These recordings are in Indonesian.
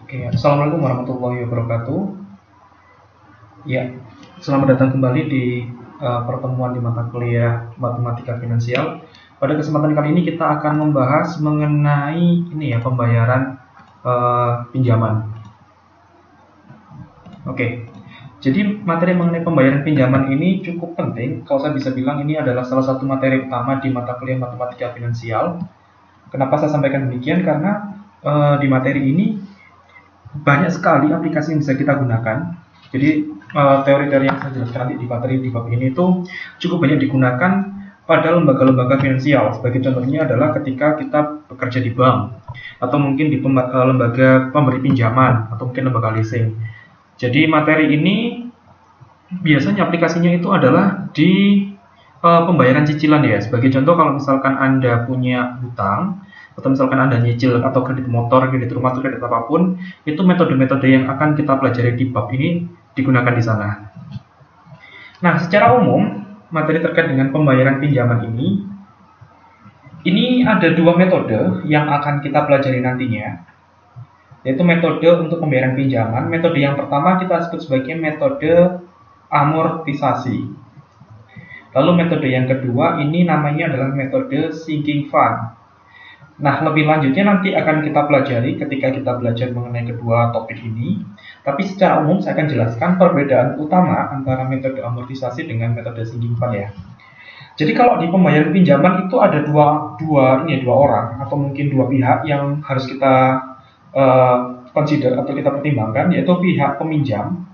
Oke, Assalamualaikum warahmatullahi wabarakatuh. Ya, selamat datang kembali di pertemuan di mata kuliah Matematika Finansial. Pada kesempatan kali ini kita akan membahas mengenai pembayaran pinjaman. Oke, jadi materi mengenai pembayaran pinjaman ini cukup penting. Kalau saya bisa bilang ini adalah salah satu materi utama di mata kuliah Matematika Finansial. Kenapa saya sampaikan demikian? Karena di materi ini banyak sekali aplikasi yang bisa kita gunakan. Jadi teori-teori yang saya jelaskan nanti di materi di bab ini itu cukup banyak digunakan pada lembaga-lembaga finansial. Sebagai contohnya adalah ketika kita bekerja di bank, atau mungkin di lembaga pemberi pinjaman, atau mungkin lembaga leasing. Jadi materi ini biasanya aplikasinya itu adalah di pembayaran cicilan ya. Sebagai contoh, kalau misalkan Anda punya hutang, atau misalkan Anda nyicil atau kredit motor, kredit rumah, atau kredit apapun, itu metode-metode yang akan kita pelajari di bab ini digunakan di sana. Nah, secara umum, materi terkait dengan pembayaran pinjaman ini ada dua metode yang akan kita pelajari nantinya, yaitu metode untuk pembayaran pinjaman. Metode yang pertama kita sebut sebagai metode amortisasi. Lalu metode yang kedua ini namanya adalah metode sinking fund. Nah, lebih lanjutnya nanti akan kita pelajari ketika kita belajar mengenai kedua topik ini. Tapi secara umum saya akan jelaskan perbedaan utama antara metode amortisasi dengan metode sinking fund ya. Jadi kalau di pembayaran pinjaman itu ada dua orang atau mungkin dua pihak yang harus kita consider atau kita pertimbangkan, yaitu pihak peminjam.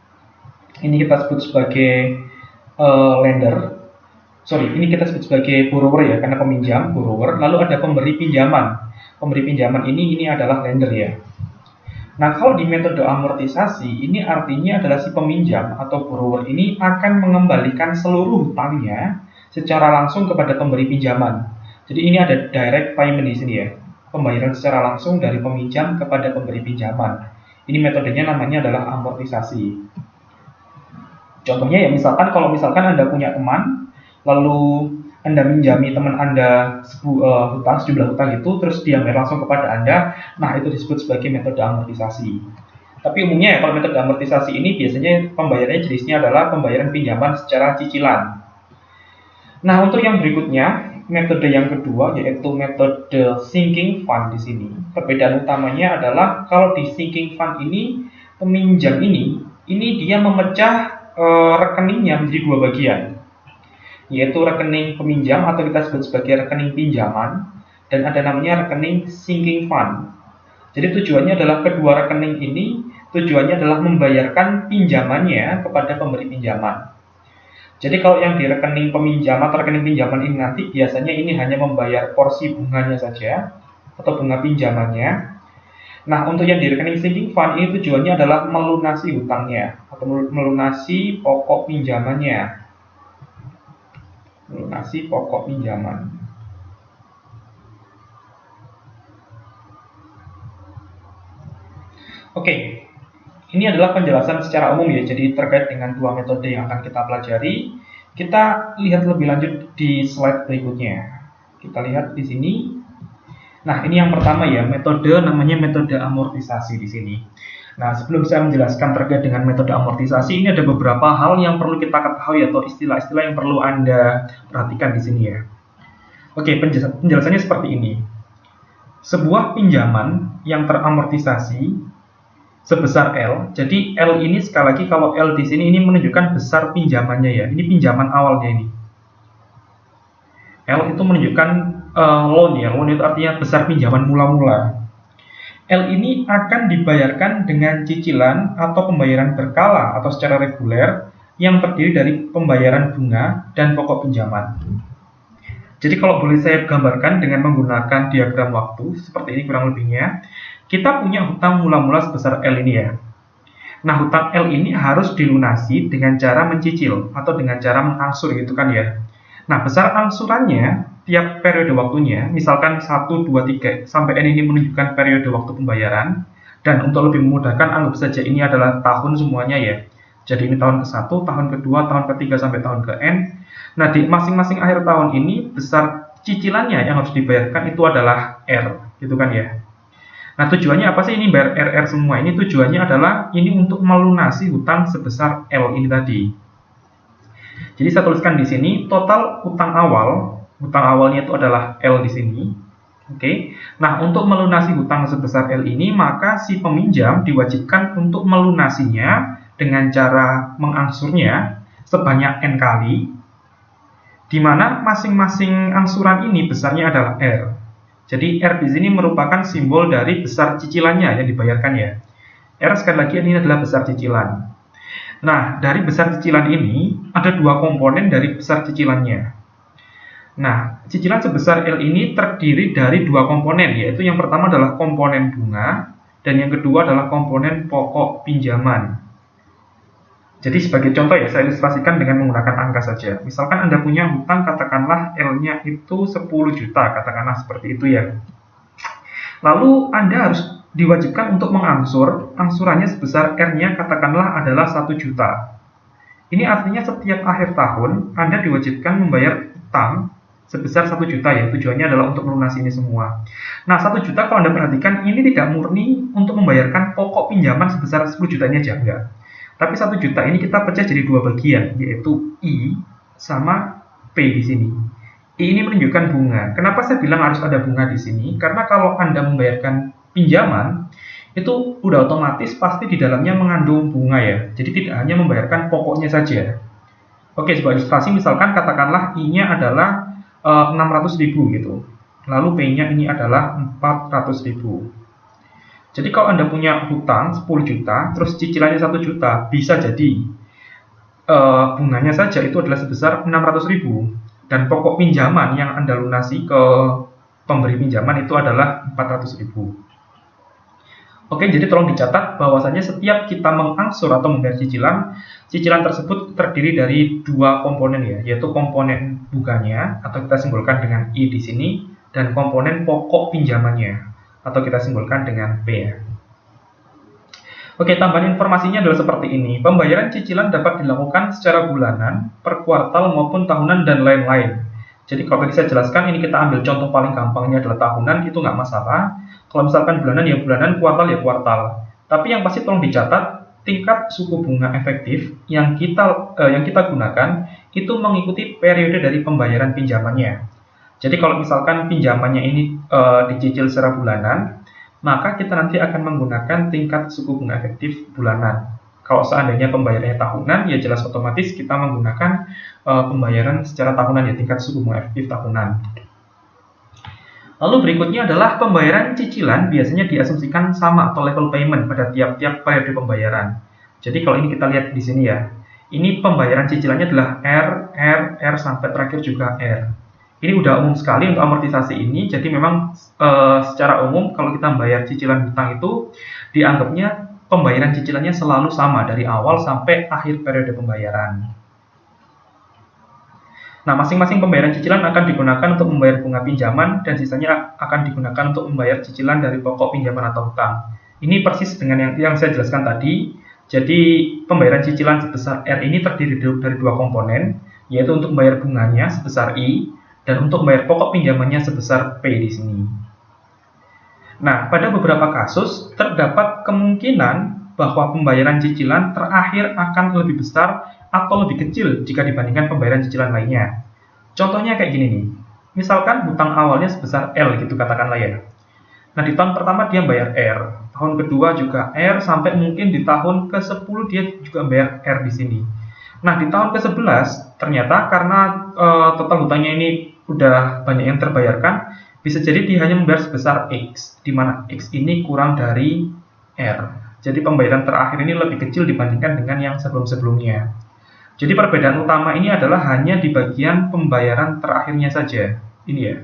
Ini kita sebut sebagai lender. Ini kita sebut sebagai borrower ya, karena peminjam, borrower. Lalu ada pemberi pinjaman. Pemberi pinjaman ini adalah lender ya. Nah, kalau di metode amortisasi, ini artinya adalah si peminjam atau borrower ini akan mengembalikan seluruh hutangnya secara langsung kepada pemberi pinjaman. Jadi ini ada direct payment di sini ya. Pembayaran secara langsung dari peminjam kepada pemberi pinjaman. Ini metodenya namanya adalah amortisasi. Contohnya ya, misalkan Anda punya teman, lalu Anda minjami teman Anda sejumlah hutang itu, terus dia bayar langsung kepada Anda. Nah, itu disebut sebagai metode amortisasi. Tapi umumnya ya, kalau metode amortisasi ini biasanya pembayarannya jenisnya adalah pembayaran pinjaman secara cicilan. Nah, untuk yang berikutnya, metode yang kedua yaitu metode sinking fund di sini. Perbedaan utamanya adalah kalau di sinking fund ini, peminjam ini dia memecah rekeningnya menjadi dua bagian, yaitu rekening peminjam atau kita sebut sebagai rekening pinjaman, dan ada namanya rekening sinking fund. Jadi tujuannya adalah kedua rekening ini tujuannya adalah membayarkan pinjamannya kepada pemberi pinjaman. Jadi kalau yang di rekening peminjam atau rekening pinjaman ini nanti biasanya ini hanya membayar porsi bunganya saja atau bunga pinjamannya. Nah, untuk yang di rekening sinking fund ini tujuannya adalah melunasi hutangnya atau melunasi pokok pinjamannya. Melunasi pokok pinjaman. Oke, ini adalah penjelasan secara umum ya. Jadi terkait dengan dua metode yang akan kita pelajari, kita lihat lebih lanjut di slide berikutnya. Kita lihat di sini. Nah, ini yang pertama ya, metode namanya metode amortisasi di sini. Nah, sebelum saya menjelaskan terkait dengan metode amortisasi, ini ada beberapa hal yang perlu kita ketahui atau istilah-istilah yang perlu Anda perhatikan di sini ya. Oke, penjelasannya seperti ini. Sebuah pinjaman yang teramortisasi sebesar L. Jadi L ini sekali lagi, kalau L di sini ini menunjukkan besar pinjamannya ya. Ini pinjaman awalnya ini. L itu menunjukkan loan ya. Loan itu artinya besar pinjaman mula-mula. L ini akan dibayarkan dengan cicilan atau pembayaran berkala atau secara reguler yang terdiri dari pembayaran bunga dan pokok pinjaman. Jadi kalau boleh saya gambarkan dengan menggunakan diagram waktu seperti ini kurang lebihnya, kita punya hutang mula-mula sebesar L ini ya. Nah, hutang L ini harus dilunasi dengan cara mencicil atau dengan cara mengangsur gitu kan ya. Nah, besar angsurannya tiap periode waktunya, misalkan 1, 2, 3, sampai N ini menunjukkan periode waktu pembayaran. Dan untuk lebih memudahkan, anggap saja ini adalah tahun semuanya ya. Jadi ini tahun ke-1, tahun ke-2, tahun ke-3, sampai tahun ke-N. Nah, di masing-masing akhir tahun ini, besar cicilannya yang harus dibayarkan itu adalah R, gitu kan ya. Nah, tujuannya apa sih ini bayar RR semua? Ini tujuannya adalah ini untuk melunasi hutang sebesar L ini tadi. Jadi saya tuliskan di sini total hutang awalnya itu adalah L di sini. Oke. Nah, untuk melunasi hutang sebesar L ini, maka si peminjam diwajibkan untuk melunasinya dengan cara mengangsurnya sebanyak N kali, di mana masing-masing angsuran ini besarnya adalah R. Jadi R di sini merupakan simbol dari besar cicilannya yang dibayarkan ya. R sekali lagi ini adalah besar cicilan. Nah, dari besar cicilan ini ada dua komponen dari besar cicilannya. Nah, cicilan sebesar L ini terdiri dari dua komponen, yaitu yang pertama adalah komponen bunga dan yang kedua adalah komponen pokok pinjaman. Jadi sebagai contoh ya, saya ilustrasikan dengan menggunakan angka saja. Misalkan Anda punya hutang, katakanlah L-nya itu 10 juta, katakanlah seperti itu ya. Lalu Anda harus diwajibkan untuk mengangsur, angsurannya sebesar R-nya katakanlah adalah 1 juta. Ini artinya setiap akhir tahun, Anda diwajibkan membayar hutang sebesar 1 juta ya, tujuannya adalah untuk melunasi ini semua. Nah, 1 juta kalau Anda perhatikan, ini tidak murni untuk membayarkan pokok pinjaman sebesar 10 juta ini aja, enggak. Tapi 1 juta ini kita pecah jadi dua bagian, yaitu I sama P di sini. I ini menunjukkan bunga. Kenapa saya bilang harus ada bunga di sini? Karena kalau Anda membayarkan pinjaman, itu udah otomatis pasti di dalamnya mengandung bunga ya. Jadi tidak hanya membayarkan pokoknya saja. Oke, sebagai ilustrasi misalkan katakanlah I-nya adalah 600.000 gitu. Lalu P-nya ini adalah 400.000. Jadi kalau Anda punya hutang 10 juta, terus cicilannya 1 juta, bisa jadi bunganya saja itu adalah sebesar 600.000. Dan pokok pinjaman yang Anda lunasi ke pemberi pinjaman itu adalah 400.000. Oke, jadi tolong dicatat bahwasanya setiap kita mengangsur atau membayar cicilan, cicilan tersebut terdiri dari dua komponen ya, yaitu komponen bunganya atau kita simbolkan dengan I di sini, dan komponen pokok pinjamannya atau kita simbolkan dengan P ya. Oke, tambahan informasinya adalah seperti ini. Pembayaran cicilan dapat dilakukan secara bulanan, per kuartal maupun tahunan dan lain-lain. Jadi kalau tadi saya jelaskan, ini kita ambil contoh paling gampangnya adalah tahunan, itu nggak masalah. Kalau misalkan bulanan ya bulanan, kuartal ya kuartal. Tapi yang pasti tolong dicatat, tingkat suku bunga efektif yang kita gunakan itu mengikuti periode dari pembayaran pinjamannya. Jadi kalau misalkan pinjamannya ini dicicil secara bulanan, maka kita nanti akan menggunakan tingkat suku bunga efektif bulanan. Kalau seandainya pembayarannya tahunan, ya jelas otomatis kita menggunakan pembayaran secara tahunan, ya tingkat suku bunga efektif tahunan. Lalu berikutnya adalah pembayaran cicilan biasanya diasumsikan sama atau level payment pada tiap-tiap periode pembayaran. Jadi kalau ini kita lihat di sini ya, ini pembayaran cicilannya adalah R sampai terakhir juga R. Ini udah umum sekali untuk amortisasi ini, jadi memang secara umum kalau kita membayar cicilan hutang itu dianggapnya pembayaran cicilannya selalu sama dari awal sampai akhir periode pembayaran. Nah, masing-masing pembayaran cicilan akan digunakan untuk membayar bunga pinjaman dan sisanya akan digunakan untuk membayar cicilan dari pokok pinjaman atau hutang. Ini persis dengan yang saya jelaskan tadi. Jadi pembayaran cicilan sebesar R ini terdiri dari dua komponen, yaitu untuk membayar bunganya sebesar I dan untuk membayar pokok pinjamannya sebesar P di sini. Nah, pada beberapa kasus terdapat kemungkinan bahwa pembayaran cicilan terakhir akan lebih besar atau lebih kecil jika dibandingkan pembayaran cicilan lainnya. Contohnya kayak gini nih. Misalkan hutang awalnya sebesar L gitu katakanlah ya. Nah, di tahun pertama dia bayar R, tahun kedua juga R, sampai mungkin di tahun ke-10 dia juga bayar R di sini. Nah, di tahun ke-11 ternyata karena total hutangnya ini udah banyak yang terbayarkan, bisa jadi dia hanya membayar sebesar X, di mana X ini kurang dari R. Jadi pembayaran terakhir ini lebih kecil dibandingkan dengan yang sebelum-sebelumnya. Jadi perbedaan utama ini adalah hanya di bagian pembayaran terakhirnya saja. Ini ya.